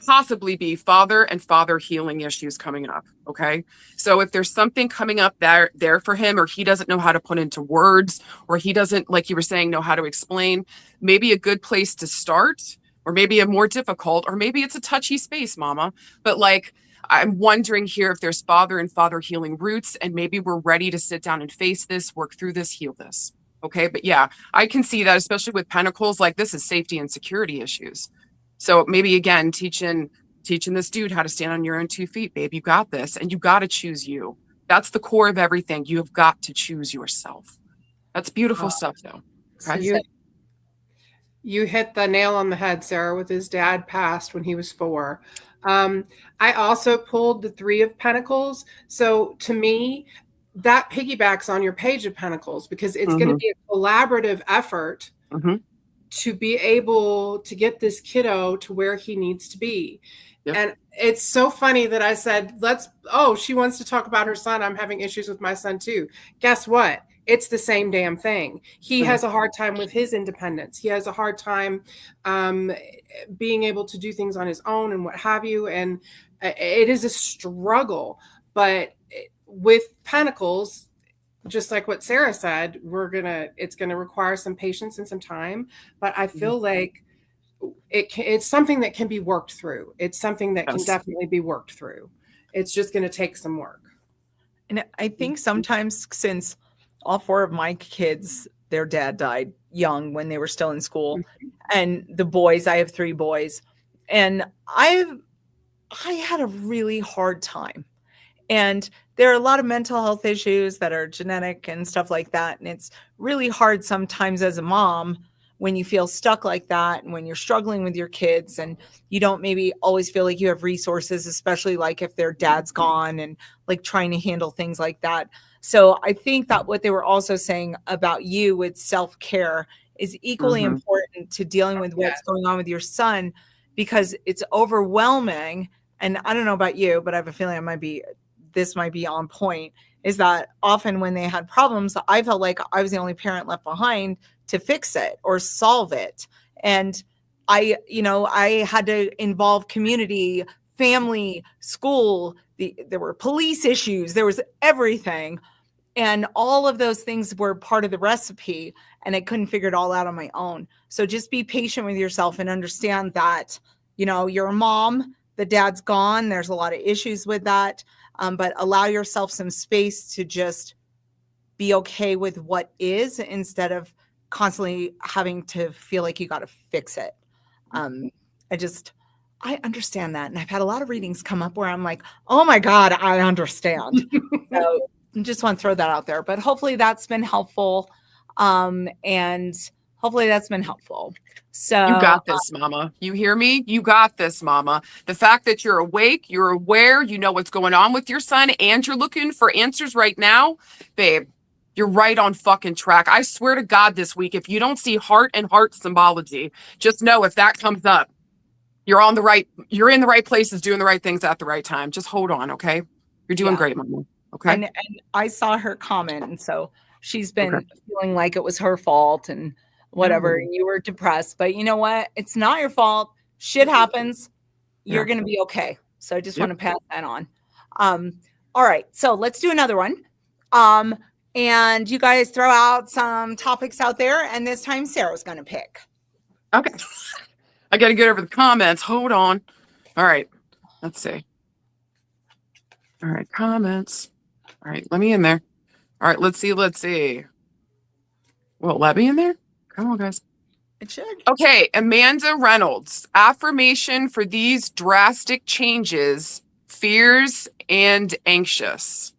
possibly be father and father healing issues coming up. Okay. So if there's something coming up there for him, or he doesn't know how to put into words, or he doesn't, like you were saying, know how to explain, maybe a good place to start, or maybe a more difficult, or maybe it's a touchy space, Mama. But like, I'm wondering here if there's father and father healing roots, and maybe we're ready to sit down and face this, work through this, heal this. Okay. But yeah, I can see that, especially with Pentacles, like this is safety and security issues. So maybe again, teaching this dude how to stand on your own 2 feet, babe, you got this, and you got to choose you. That's the core of everything. You have got to choose yourself. That's beautiful stuff though. Okay? So you hit the nail on the head, Sarah, with his dad passed when he was 4. I also pulled the 3 of Pentacles. So to me, that piggybacks on your Page of Pentacles, because it's going to be a collaborative effort to be able to get this kiddo to where he needs to be. Yep. And it's so funny that I said, she wants to talk about her son. I'm having issues with my son too. Guess what? it's the same damn thing. He has a hard time with his independence. He has a hard time being able to do things on his own and what have you. And it is a struggle. But with Pentacles, just like what Sarah said, it's gonna require some patience and some time. But I feel like it's something that can be worked through. It's something that can definitely be worked through. It's just going to take some work. And I think sometimes, since all 4 of my kids, their dad died young when they were still in school, and the boys, I have 3 boys, and I had a really hard time. And there are a lot of mental health issues that are genetic and stuff like that. And it's really hard sometimes as a mom when you feel stuck like that, and when you're struggling with your kids and you don't maybe always feel like you have resources, especially like if their dad's gone, and like trying to handle things like that. So I think that what they were also saying about you with self-care is equally important to dealing with what's going on with your son, because it's overwhelming. And I don't know about you, but I have a feeling this might be on point, is that often when they had problems, I felt like I was the only parent left behind to fix it or solve it. And I had to involve community, family, school. There were police issues. There was everything. And all of those things were part of the recipe. And I couldn't figure it all out on my own. So just be patient with yourself and understand that, you're a mom, the dad's gone. There's a lot of issues with that. But allow yourself some space to just be okay with what is, instead of constantly having to feel like you got to fix it. I understand that. And I've had a lot of readings come up where I'm like, oh my God, I understand. So I just want to throw that out there, but hopefully that's been helpful. So you got this, mama. You hear me? You got this, mama. The fact that you're awake, you're aware, you know what's going on with your son, and you're looking for answers right now, babe, you're right on fucking track. I swear to God, this week, if you don't see heart and heart symbology, just know if that comes up, you're in the right places, doing the right things at the right time. Just hold on, okay? You're doing great, mama. Okay. And I saw her comment, and so she's been feeling like it was her fault and whatever, and you were depressed. But you know what? It's not your fault. Shit happens. You're going to be okay. So I just want to pass that on. All right. So let's do another one. And you guys throw out some topics out there, and this time Sarah's going to pick. Okay. I got to get over the comments. Hold on. All right. Let's see. All right. Comments. All right. Let me in there. All right. Let's see. Well, let me in there. Come on, guys. It should. Okay. Amanda Reynolds. Affirmation for these drastic changes: fears and anxious.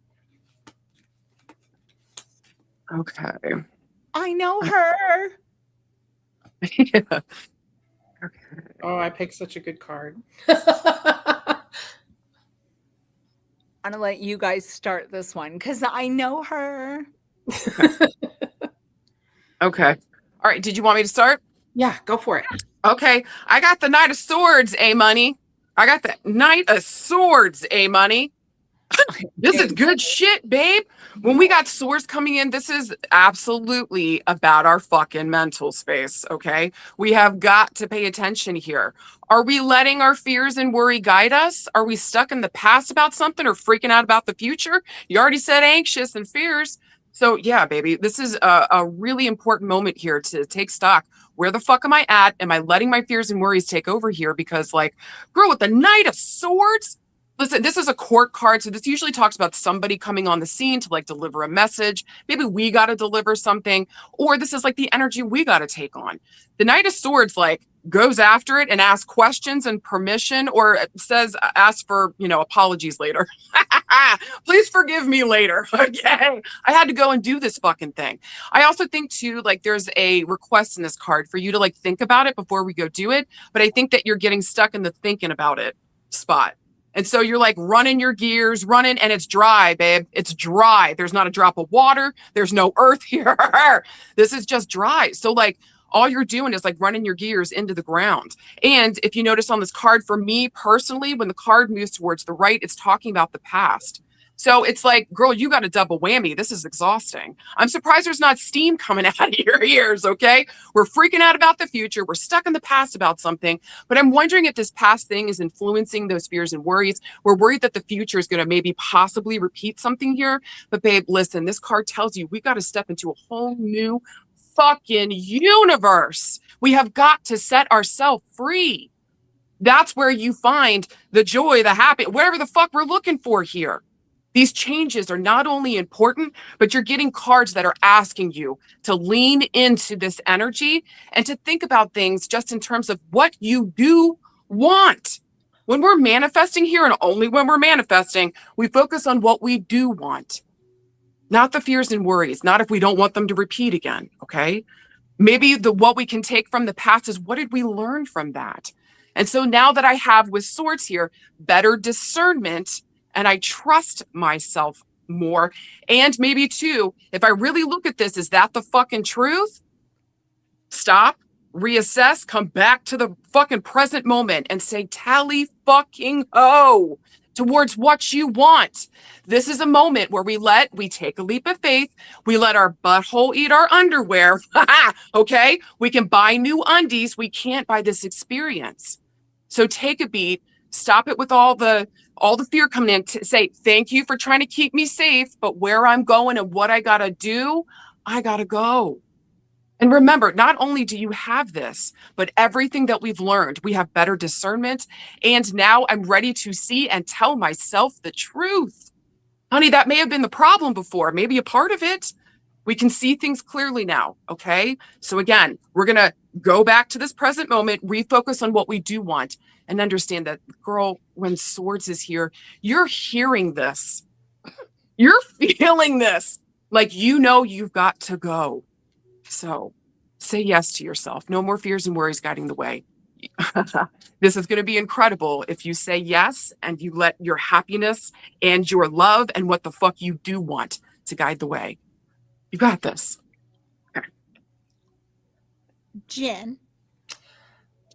Okay. I know her. Yeah. Okay. Oh, I picked such a good card. I'm going to let you guys start this one because I know her. Okay. All right. Did you want me to start? Yeah, go for it. Okay. I got the Knight of Swords, money. I got the Knight of Swords, money. This is good shit, babe. When we got swords coming in, this is absolutely about our fucking mental space, okay? We have got to pay attention here. Are we letting our fears and worry guide us? Are we stuck in the past about something or freaking out about the future? You already said anxious and fears. So yeah, baby, this is a really important moment here to take stock. Where the fuck am I at? Am I letting my fears and worries take over here? Because like, girl, with the Knight of Swords, listen, this is a court card, so this usually talks about somebody coming on the scene to like deliver a message. Maybe we got to deliver something, or this is like the energy we got to take on. The Knight of Swords like goes after it and asks questions and permission, or says, ask for, apologies later. Please forgive me later. Okay. I had to go and do this fucking thing. I also think too, like there's a request in this card for you to like think about it before we go do it. But I think that you're getting stuck in the thinking about it spot. And so you're like running your gears, and it's dry, babe. It's dry. There's not a drop of water. There's no earth here. This is just dry. So like all you're doing is like running your gears into the ground. And if you notice on this card, for me personally, when the card moves towards the right, it's talking about the past. So it's like, girl, you got a double whammy. This is exhausting. I'm surprised there's not steam coming out of your ears, okay? We're freaking out about the future. We're stuck in the past about something. But I'm wondering if this past thing is influencing those fears and worries. We're worried that the future is going to maybe possibly repeat something here. But babe, listen, this card tells you we got to step into a whole new fucking universe. We have got to set ourselves free. That's where you find the joy, the happy, whatever the fuck we're looking for here. These changes are not only important, but you're getting cards that are asking you to lean into this energy and to think about things just in terms of what you do want. When we're manifesting here, and only when we're manifesting, we focus on what we do want, not the fears and worries, not if we don't want them to repeat again, okay? Maybe what we can take from the past is, what did we learn from that? And so now that I have with Swords here, better discernment, and I trust myself more. And maybe too, if I really look at this, is that the fucking truth? Stop, reassess, come back to the fucking present moment and say, tally fucking ho towards what you want. This is a moment where we take a leap of faith. We let our butthole eat our underwear. Okay. We can buy new undies. We can't buy this experience. So take a beat, stop it with all the fear coming in, to say, thank you for trying to keep me safe, but where I'm going and what I got to do, I got to go. And remember, not only do you have this, but everything that we've learned, we have better discernment. And now I'm ready to see and tell myself the truth. Honey, that may have been the problem before, maybe a part of it. We can see things clearly now, okay? So again, we're going to go back to this present moment, refocus on what we do want, and understand that, girl, when Swords is here, you're hearing this. You're feeling this. Like, you know you've got to go. So say yes to yourself. No more fears and worries guiding the way. This is going to be incredible if you say yes and you let your happiness and your love and what the fuck you do want to guide the way. You got this. Okay. Jen.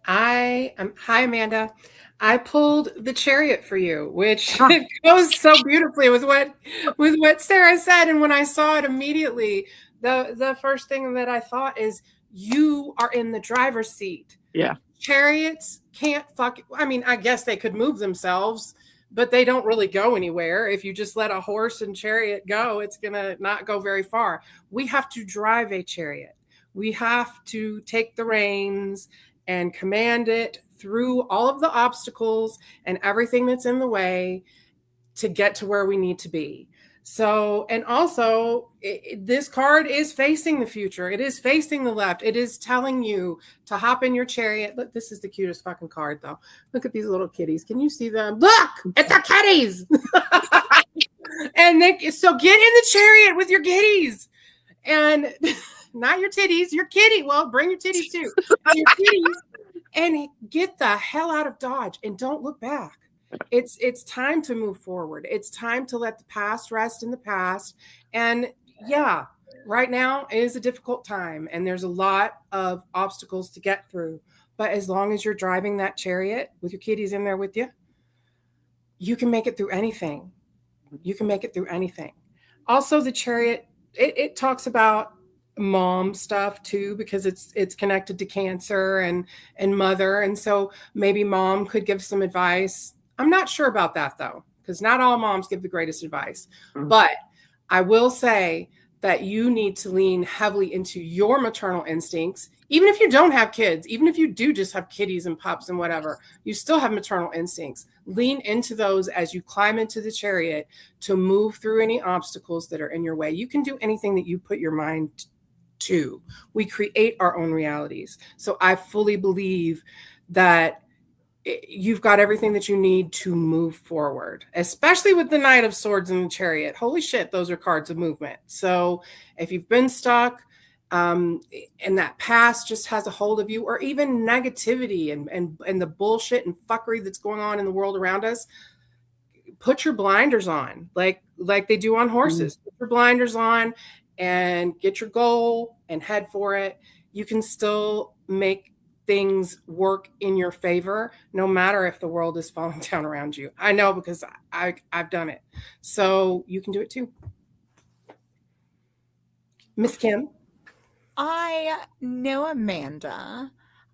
Hi, Amanda. I pulled the Chariot for you, which goes so beautifully with what Sarah said. And when I saw it immediately, the first thing that I thought is, you are in the driver's seat. Yeah. Chariots can't I guess they could move themselves, but they don't really go anywhere. If you just let a horse and chariot go, it's going to not go very far. We have to drive a chariot. We have to take the reins and command it through all of the obstacles and everything that's in the way to get to where we need to be. So, and also this card is facing the future. It is facing the left. It is telling you to hop in your chariot. Look, this is the cutest fucking card though. Look at these little kitties. Can you see them? Look at the kitties. And so get in the chariot with your kitties, and not your titties, your kitty. Well, bring your titties too. Your kitties, and get the hell out of Dodge and don't look back. It's time to move forward. It's time to let the past rest in the past. And yeah, right now is a difficult time and there's a lot of obstacles to get through. But as long as you're driving that chariot with your kitties in there with you, you can make it through anything. You can make it through anything. Also, the chariot, it talks about mom stuff too, because it's connected to Cancer and mother. And so maybe mom could give some advice. I'm not sure about that though, because not all moms give the greatest advice. Mm-hmm. But I will say that you need to lean heavily into your maternal instincts. Even if you don't have kids, even if you do just have kitties and pups and whatever, you still have maternal instincts. Lean into those as you climb into the chariot to move through any obstacles that are in your way. You can do anything that you put your mind to. We create our own realities. So I fully believe that you've got everything that you need to move forward, especially with the Knight of Swords and the Chariot. Holy shit, those are cards of movement. So if you've been stuck and that past just has a hold of you, or even negativity and the bullshit and fuckery that's going on in the world around us, put your blinders on, like they do on horses. Put your blinders on and get your goal and head for it. You can still make things work in your favor, no matter if the world is falling down around you. I know because I've done it. So you can do it too. Miss Kim? I know Amanda.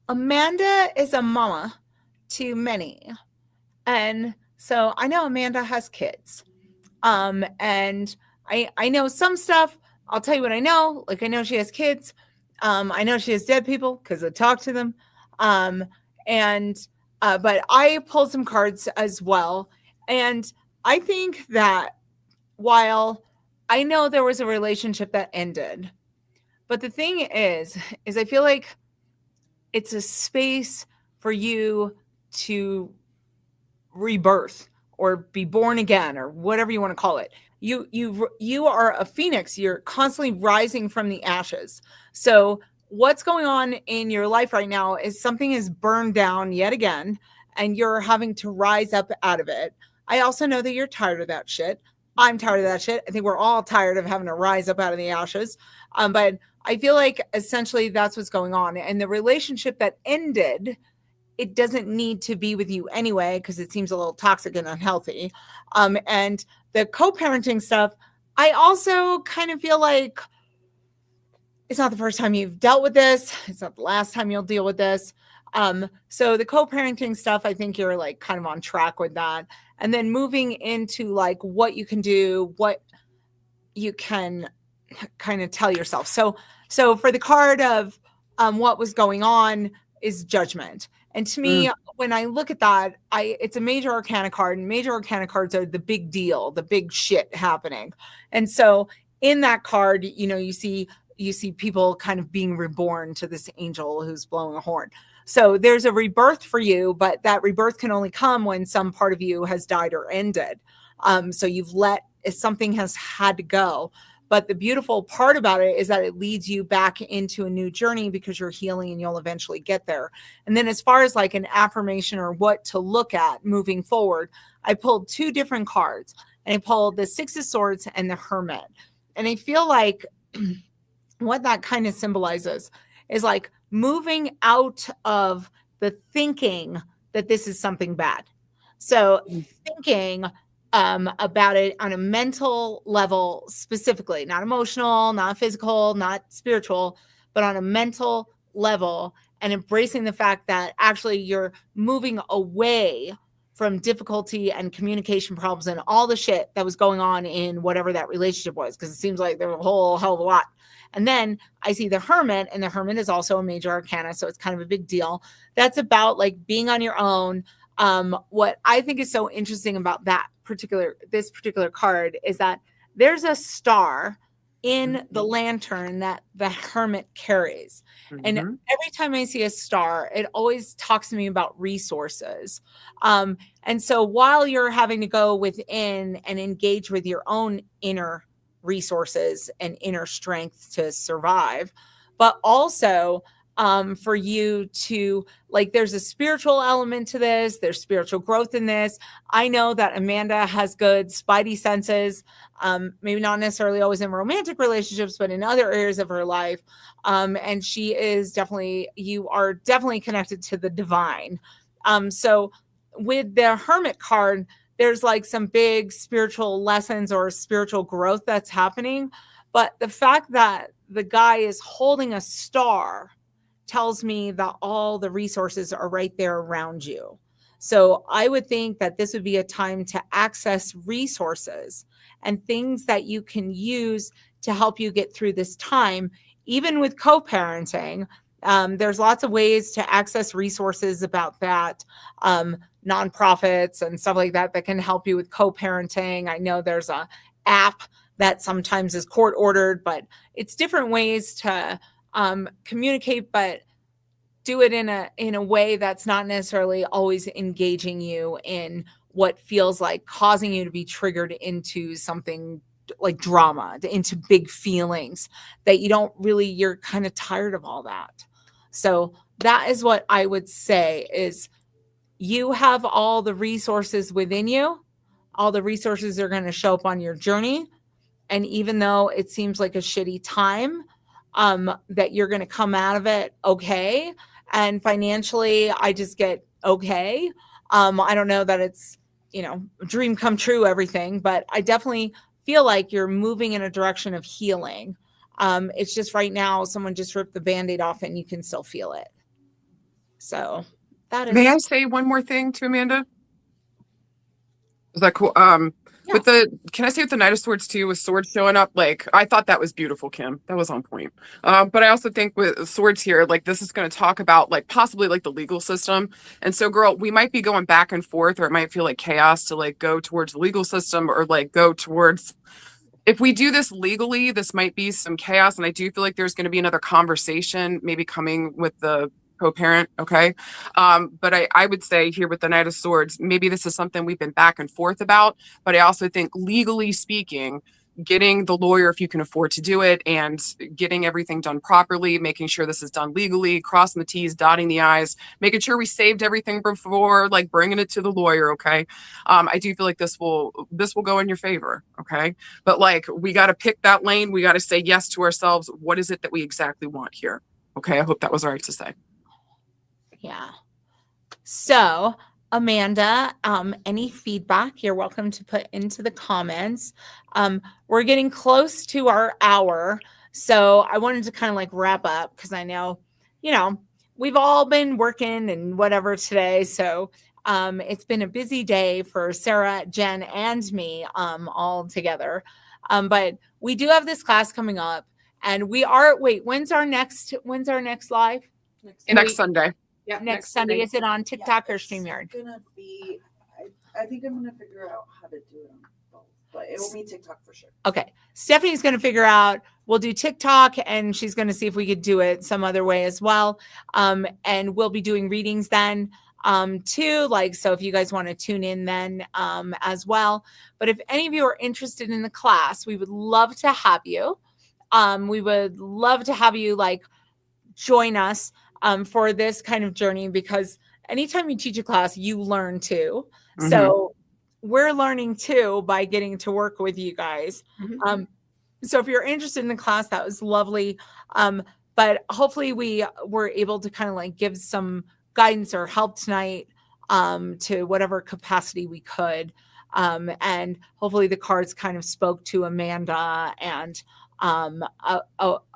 Amanda is a mama to many. And so I know Amanda has kids. And I know some stuff. I'll tell you what I know. Like, I know she has kids. I know she has dead people because I talk to them. But I pulled some cards as well. And I think that while I know there was a relationship that ended, but the thing is I feel like it's a space for you to rebirth or be born again or whatever you want to call it. You are a phoenix. You're constantly rising from the ashes. So what's going on in your life right now is something is burned down yet again, and you're having to rise up out of it. I also know that you're tired of that shit. I'm tired of that shit. I think we're all tired of having to rise up out of the ashes. But I feel like essentially that's what's going on. And the relationship that ended, it doesn't need to be with you anyway, because it seems a little toxic and unhealthy. And the co-parenting stuff, I also kind of feel like it's not the first time you've dealt with this. It's not the last time you'll deal with this. So the co-parenting stuff, I think you're like kind of on track with that. And then moving into like what you can do, what you can kind of tell yourself. So for the card of what was going on is judgment. And to me, when I look at that, it's a major arcana card, and major arcana cards are the big deal, the big shit happening. And so in that card, you see people kind of being reborn to this angel who's blowing a horn. So there's a rebirth for you, but that rebirth can only come when some part of you has died or ended. So something has had to go. But the beautiful part about it is that it leads you back into a new journey because you're healing and you'll eventually get there. And then as far as like an affirmation or what to look at moving forward, I pulled two different cards, and I pulled the Six of Swords and the Hermit. And I feel like what that kind of symbolizes is like moving out of the thinking that this is something bad. So thinking about it on a mental level specifically, not emotional, not physical, not spiritual, but on a mental level, and embracing the fact that actually you're moving away from difficulty and communication problems and all the shit that was going on in whatever that relationship was, because it seems like there was a whole hell of a lot. And then I see the Hermit, and the Hermit is also a major arcana, so it's kind of a big deal. That's about like being on your own. What I think is so interesting about this particular card is that there's a star in the lantern that the Hermit carries. And every time I see a star, it always talks to me about resources. And so while you're having to go within and engage with your own inner resources and inner strength to survive, but also for you to like, there's a spiritual element to this. There's spiritual growth in this. I know that Amanda has good spidey senses, maybe not necessarily always in romantic relationships, but in other areas of her life. And you are definitely connected to the divine. So with the Hermit card, there's like some big spiritual lessons or spiritual growth that's happening. But the fact that the guy is holding a star tells me that all the resources are right there around you. So I would think that this would be a time to access resources and things that you can use to help you get through this time. Even with co-parenting, there's lots of ways to access resources about that. Nonprofits and stuff like that can help you with co-parenting. I know there's a app that sometimes is court ordered, but it's different ways to communicate, but do it in a way that's not necessarily always engaging you in what feels like causing you to be triggered into something like drama, into big feelings that you're kind of tired of all that. So that is what I would say is you have all the resources within you. All the resources are going to show up on your journey. And even though it seems like a shitty time, that you're going to come out of it okay. And financially, I just get okay. I don't know that it's, a dream come true, everything, but I definitely feel like you're moving in a direction of healing. It's just right now, someone just ripped the Band-Aid off and you can still feel it. So that is. May I say one more thing to Amanda? Is that cool? Yeah. Can I say with the Knight of Swords too, with swords showing up, like I thought that was beautiful, Kim. That was on point. But I also think with swords here, like this is going to talk about like possibly like the legal system. And so, girl, we might be going back and forth, or it might feel like chaos to like go towards the legal system or like go towards. If we do this legally, this might be some chaos. And I do feel like there's going to be another conversation maybe coming with the co-parent. Okay. But I would say here with the Knight of Swords, maybe this is something we've been back and forth about, but I also think legally speaking, getting the lawyer, if you can afford to do it, and getting everything done properly, making sure this is done legally, crossing the T's, dotting the I's, making sure we saved everything before like bringing it to the lawyer. Okay. I do feel like this will go in your favor. Okay. But like, we got to pick that lane. We got to say yes to ourselves. What is it that we exactly want here? Okay. I hope that was all right to say. Yeah. So, Amanda, any feedback you're welcome to put into the comments. We're getting close to our hour. So I wanted to kind of like wrap up because I know, we've all been working and whatever today. So it's been a busy day for Sarah, Jen, and me all together. But we do have this class coming up and when's our next live? Next Sunday. Yeah, Next Sunday. Is it on TikTok or StreamYard? It's gonna be. I think I'm gonna figure out how to do it on both, but it will be TikTok for sure. Okay, Stephanie's gonna figure out. We'll do TikTok, and she's gonna see if we could do it some other way as well. And we'll be doing readings then, too. Like, so if you guys want to tune in then, as well. But if any of you are interested in the class, we would love to have you. We would love to have you like join us. For this kind of journey, because anytime you teach a class, you learn too. Mm-hmm. So we're learning too by getting to work with you guys. Mm-hmm. So if you're interested in the class, that was lovely. But hopefully we were able to kind of like give some guidance or help tonight to whatever capacity we could. And hopefully the cards kind of spoke to Amanda and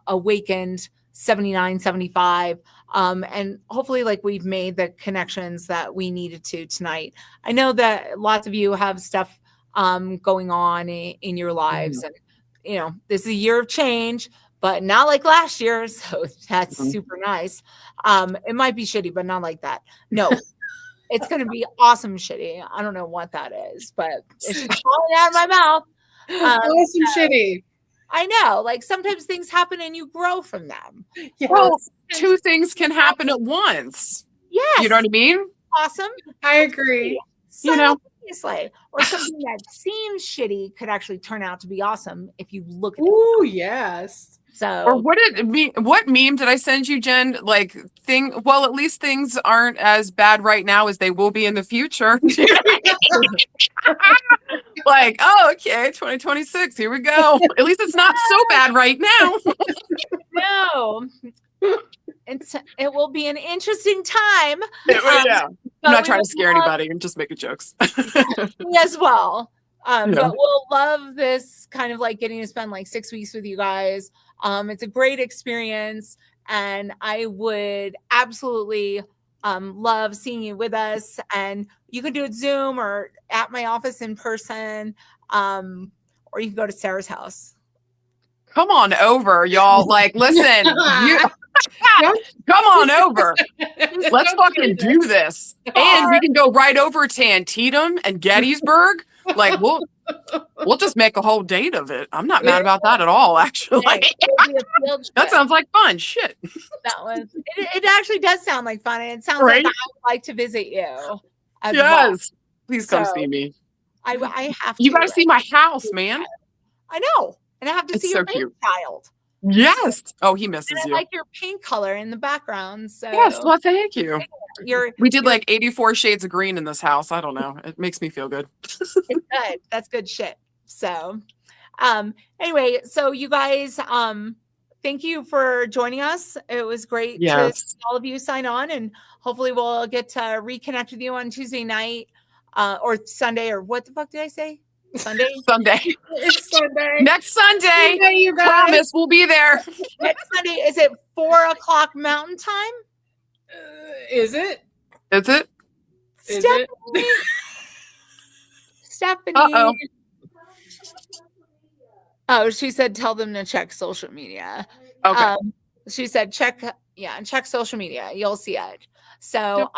awakened 79, 75. And hopefully like we've made the connections that we needed to tonight. I know that lots of you have stuff going on in your lives. And, this is a year of change, but not like last year. So that's super nice. It might be shitty, but not like that. No, it's going to be awesome shitty. I don't know what that is, but it's just falling out of my mouth. Awesome shitty. I know, like sometimes things happen and you grow from them. Yes. Well, two things can happen at once. Yes. You know what I mean? Awesome. I agree. Simultaneously. Or something that seems shitty could actually turn out to be awesome if you look at it. Oh, yes. So, or what meme did I send you, Jen? Like well, at least things aren't as bad right now as they will be in the future. Like, oh, okay, 2026, here we go. At least it's not so bad right now. No. It will be an interesting time. Yeah. I'm not trying to scare anybody. I'm just making jokes. As well. But we'll love this kind of like getting to spend like 6 weeks with you guys. It's a great experience, and I would absolutely love seeing you with us. And you can do it Zoom or at my office in person, or you can go to Sarah's house. Come on over, y'all. Like, listen, come on over. Let's fucking do this. And we can go right over to Antietam and Gettysburg. Like, we'll just make a whole date of it. I'm not mad about that at all, actually. That sounds like fun. Shit. It actually does sound like fun. And it sounds like I would like to visit you. Yes. Well. Please come see me. I have to. You got to see my house, man. I know. And I have to see your child. Yes. Oh, he misses you. I like your pink color in the background. So yes. Well, thank you. We did like 84 shades of green in this house. I don't know. It makes me feel good. It's good. That's good shit. So, anyway, so you guys, thank you for joining us. It was great to Yes. see all of you sign on, and hopefully we'll get to reconnect with you on Tuesday night or Sunday, or what the fuck did I say? Sunday? Sunday. It's Sunday. Next Sunday. Sunday, you guys. Promise we'll be there. Next Sunday. Is it 4:00 Mountain Time? Is it? Is it? Is Stephanie. it? Stephanie. Uh-oh. Oh, she said tell them to check social media. Okay. She said check social media. You'll see it. So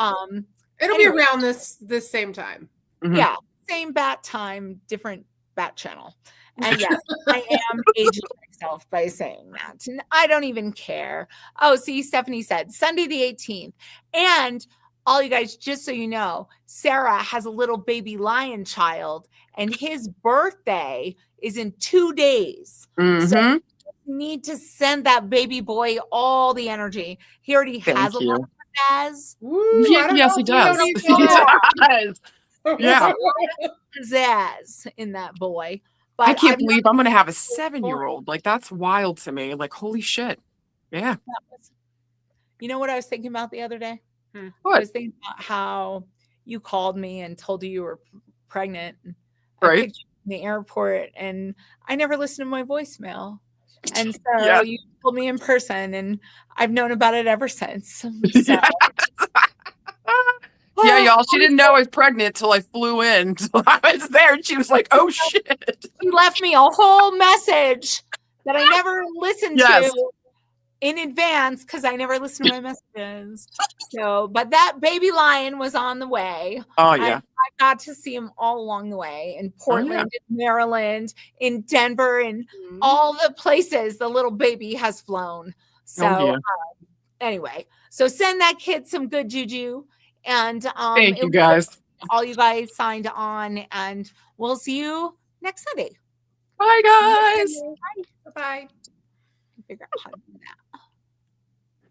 It'll be around this same time. Mhm. yeah, same bat time, different bat channel. And yes, I am aging myself by saying that. And I don't even care. Oh, see, Stephanie said Sunday the 18th. And all you guys, just so you know, Sarah has a little baby lion child, and his birthday is in 2 days. Mhm. You need to send that baby boy all the energy. He already Thank has a lot you. of pizzazz. Woo, Yeah, I don't yes, know he if we don't does. need He that. does. Yeah. Pizzazz in that boy. I But can't I'm not- believe I'm going to have a 7-year-old. Like, that's wild to me. Like, holy shit. Yeah. You know what I was thinking about the other day? I What? was thinking about how you called me and told you were pregnant. I Right. picked you in the airport, and I never listened to my voicemail. And so Yeah. you told me in person, and I've known about it ever since. So, Yeah, y'all. She didn't know I was pregnant till I flew in. So I was there, and she was like, "Oh shit!" He left me a whole message that I never listened Yes. to in advance because I never listened to my messages. So, but that baby lion was on the way. Oh yeah. I got to see him all along the way in Portland, yeah. in Maryland, in Denver, and all the places the little baby has flown. So, dear. anyway, so send that kid some good juju. And Thank it you was guys. all you guys signed on, and we'll see you next Sunday. Bye guys. Bye. Figure out how to do that.